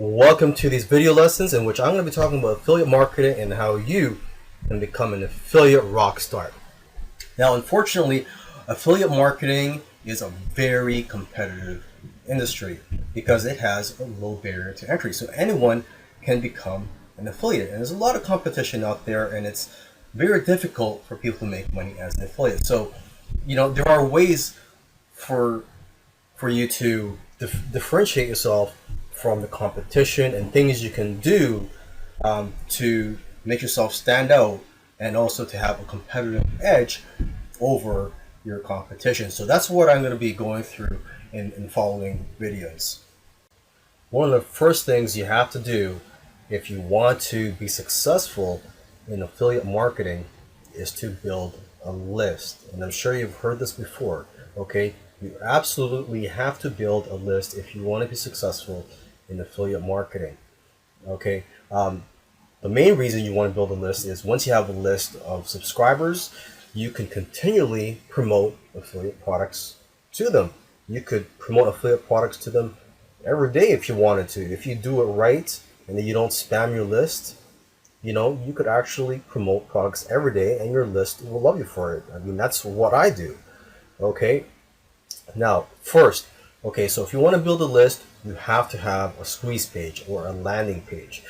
Welcome to these video lessons in which I'm going to be talking about affiliate marketing and how you can become an affiliate rock star. Now, unfortunately, affiliate marketing is a very competitive industry because it has a low barrier to entry. So anyone can become an affiliate. And there's a lot of competition out there, and it's very difficult for people to make money as an affiliate. So, there are ways for you to differentiate yourself from the competition and things you can do to make yourself stand out and also to have a competitive edge over your competition. So that's what I'm going to be going through in following videos. One of the first things you have to do if you want to be successful in affiliate marketing is to build a list. And I'm sure you've heard this before, okay? You absolutely have to build a list if you want to be successful in affiliate marketing, okay? The main reason you want to build a list is once you have a list of subscribers, you can continually promote affiliate products to them. You could promote affiliate products to them every day if you wanted to. If you do it right and then you don't spam your list, you could actually promote products every day and your list will love you for it. I mean, that's what I do, okay? Now, first, okay, so if you want to build a list, you have to have a squeeze page or a landing page,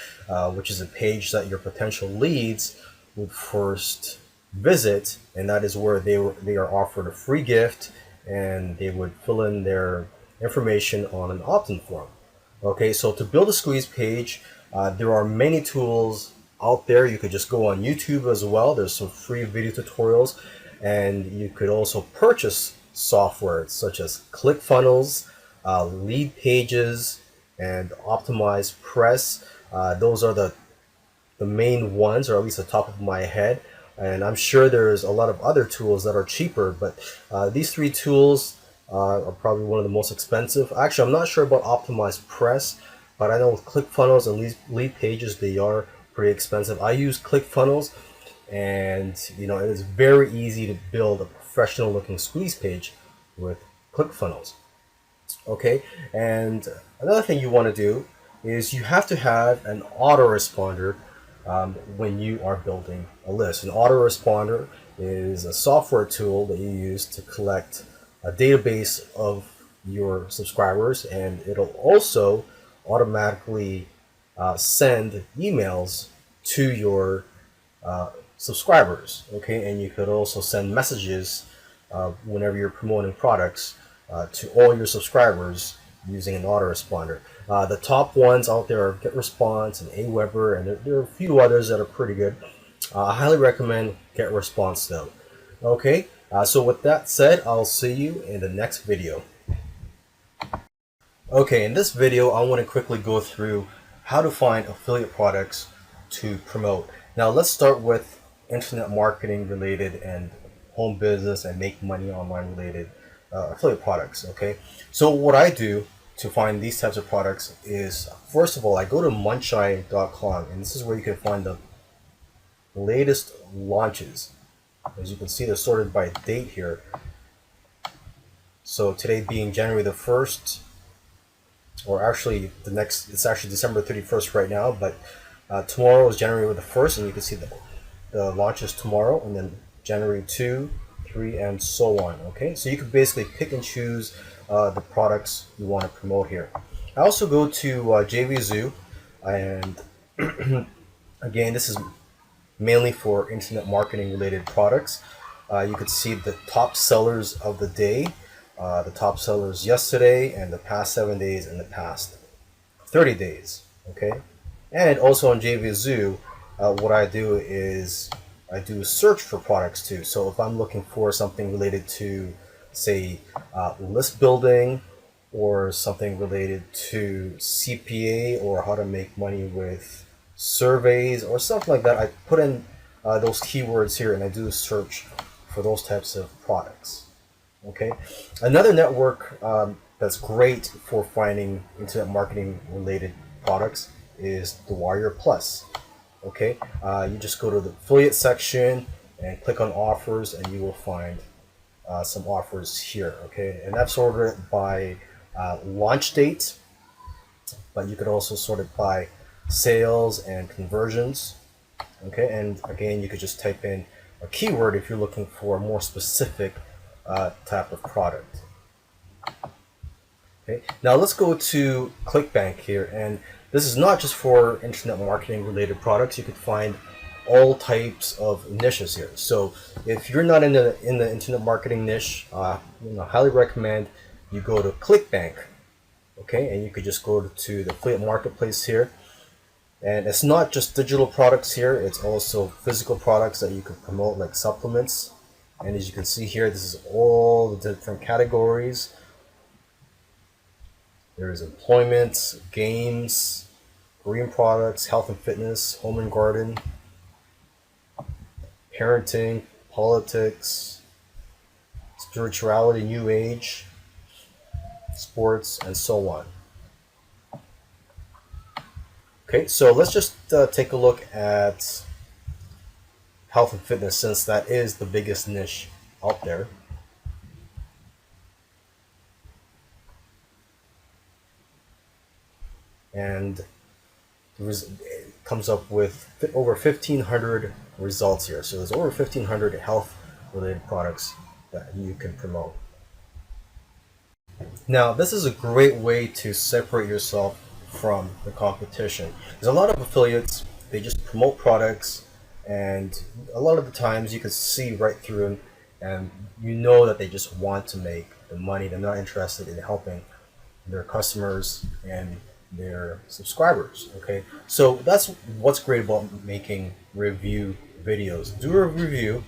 which is a page that your potential leads would first visit, and that is where they are offered a free gift and they would fill in their information on an opt-in form. Okay, so to build a squeeze page, there are many tools out there. You could just go on YouTube as well. There's some free video tutorials, and you could also purchase software such as ClickFunnels, Lead Pages, and Optimize Press. Those are the main ones, or at least the top of my head. And I'm sure there's a lot of other tools that are cheaper, but these three tools are probably one of the most expensive. Actually, I'm not sure about Optimize Press, but I know with ClickFunnels and Lead Pages, they are pretty expensive. I use ClickFunnels, and it is very easy to build a professional looking squeeze page with ClickFunnels. Okay, and another thing you want to do is you have to have an autoresponder when you are building a list. An autoresponder is a software tool that you use to collect a database of your subscribers, and it'll also automatically send emails to your subscribers, okay? And you could also send messages whenever you're promoting products to all your subscribers using an autoresponder. The top ones out there are GetResponse and Aweber, and there are a few others that are pretty good. I highly recommend GetResponse though. Okay, so with that said, I'll see you in the next video. Okay, in this video, I want to quickly go through how to find affiliate products to promote. Now, let's start with internet marketing related and home business and make money online related affiliate products. Okay, so what I do to find these types of products is, first of all, I go to muncheye.com, and this is where you can find the latest launches. As you can see, they're sorted by date here. So today being January the 1st, or actually it's actually December 31st right now, but tomorrow is January the 1st, and you can see the launches tomorrow, and then January 2, 3, and so on. Okay, so you can basically pick and choose the products you want to promote here. I also go to JVZoo, and again, this is mainly for internet marketing related products. You could see the top sellers of the day, the top sellers yesterday, and the past 7 days, and the past 30 days. Okay, and also on JVZoo, what I do is I do a search for products too. So if I'm looking for something related to, say, list building, or something related to CPA, or how to make money with surveys, or something like that, I put in those keywords here and I do a search for those types of products. Okay, another network that's great for finding internet marketing related products is the Warrior Plus. Okay, you just go to the affiliate section and click on offers, and you will find some offers here. Okay, and that's sorted by launch date, but you could also sort it by sales and conversions. Okay, and again, you could just type in a keyword if you're looking for a more specific type of product. Okay, now let's go to Clickbank here, and this is not just for internet marketing related products. You could find all types of niches here. So if you're not in the internet marketing niche, highly recommend you go to Clickbank. Okay, and you could just go to the affiliate marketplace here, and it's not just digital products here, it's also physical products that you can promote, like supplements. And as you can see here, this is all the different categories. There's employment, games, green products, health and fitness, home and garden, parenting, politics, spirituality, new age, sports, and so on. Okay, so let's just take a look at health and fitness, since that is the biggest niche out there. And it comes up with over 1,500 results here. So there's over 1,500 health related products that you can promote. Now, this is a great way to separate yourself from the competition. There's a lot of affiliates, they just promote products, and a lot of the times you can see right through them, and you know that they just want to make the money. They're not interested in helping their customers and their subscribers. Okay, so that's what's great about making review videos. Do a review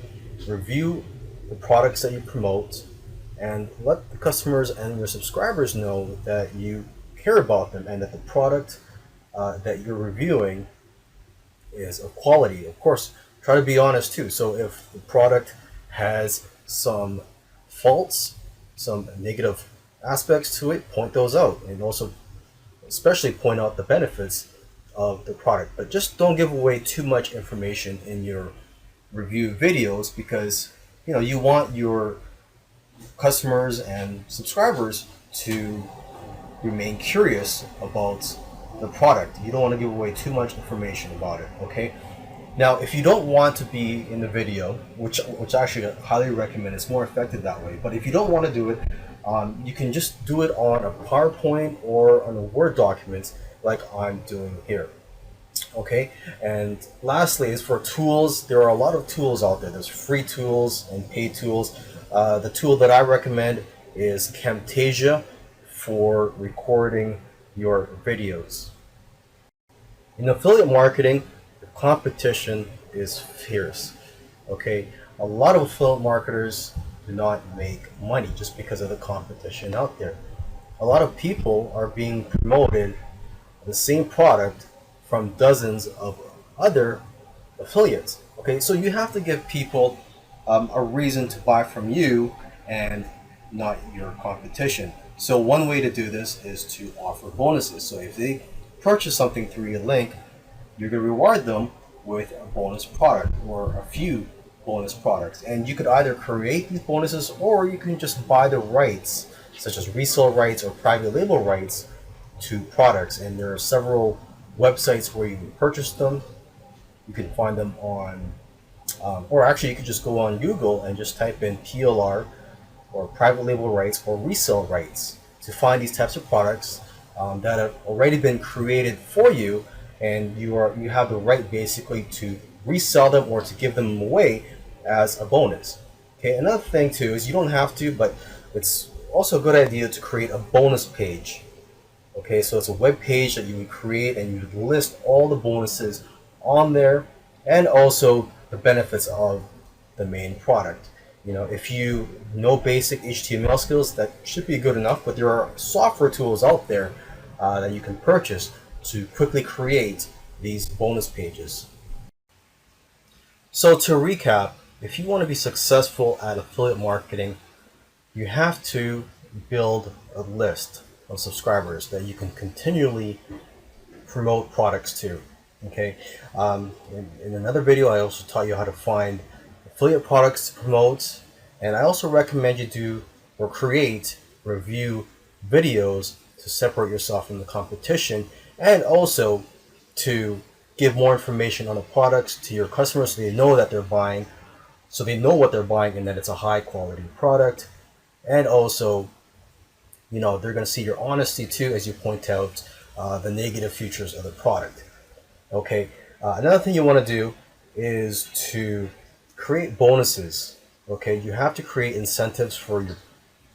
the products that you promote, and let the customers and your subscribers know that you care about them and that the product that you're reviewing is of quality. Of course, try to be honest too. So if the product has some faults, some negative aspects to it, point those out, and also especially point out the benefits of the product. But just don't give away too much information in your review videos, because you want your customers and subscribers to remain curious about the product. You don't want to give away too much information about it. Okay, now if you don't want to be in the video, which actually I highly recommend, it's more effective that way, but if you don't want to do it, you can just do it on a PowerPoint or on a Word document like I'm doing here. Okay, and lastly is for tools. There are a lot of tools out there. There's free tools and paid tools. The tool that I recommend is Camtasia for recording your videos. In affiliate marketing, the competition is fierce. Okay, a lot of affiliate marketers do not make money just because of the competition out there. A lot of people are being promoted the same product from dozens of other affiliates. Okay, so you have to give people a reason to buy from you and not your competition. So one way to do this is to offer bonuses. So if they purchase something through your link, you're going to reward them with a bonus product or a few bonus products. And you could either create these bonuses, or you can just buy the rights, such as resale rights or private label rights to products. And there are several websites where you can purchase them. You can find them on, or actually you could just go on Google and just type in PLR or private label rights or resale rights to find these types of products that have already been created for you, and you have the right basically to resell them or to give them away as a bonus. Okay, another thing too is you don't have to, but it's also a good idea to create a bonus page. Okay, so it's a web page that you would create, and you would list all the bonuses on there and also the benefits of the main product. If you know basic HTML skills, that should be good enough, but there are software tools out there that you can purchase to quickly create these bonus pages. So to recap, if you want to be successful at affiliate marketing, you have to build a list of subscribers that you can continually promote products to. Okay, in another video I also taught you how to find affiliate products to promote, and I also recommend you do or create review videos to separate yourself from the competition, and also to give more information on the products to your customers so they know that they're buying, so they know what they're buying and that it's a high quality product. And also, they're going to see your honesty too as you point out the negative features of the product. Okay, another thing you want to do is to create bonuses. Okay, you have to create incentives for your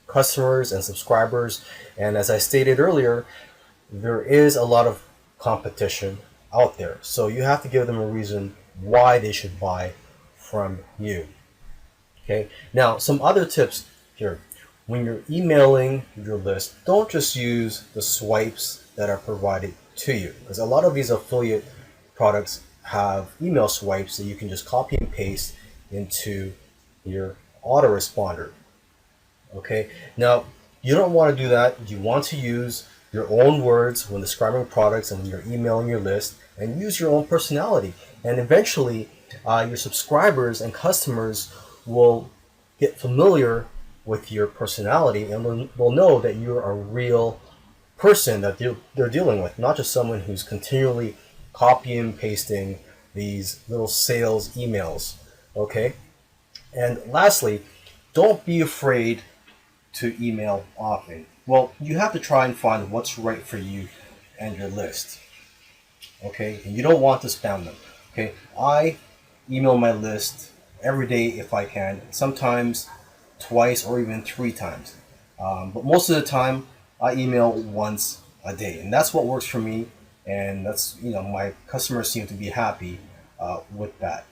customers and subscribers. And as I stated earlier, there is a lot of competition out there. So you have to give them a reason why they should buy from you. Okay, now some other tips here. When you're emailing your list, don't just use the swipes that are provided to you, because a lot of these affiliate products have email swipes that you can just copy and paste into your autoresponder. Okay, now you don't want to do that. You want to use your own words when describing products and when you're emailing your list, and use your own personality. And eventually, your subscribers and customers will get familiar with your personality and will know that you're a real person that they're dealing with, not just someone who's continually copying and pasting these little sales emails. Okay? And lastly, don't be afraid to email often. Well, you have to try and find what's right for you and your list. Okay? And you don't want to spam them. Okay? I email my list every day if I can, sometimes twice or even 3 times. But most of the time, I email once a day, and that's what works for me. And that's, my customers seem to be happy with that.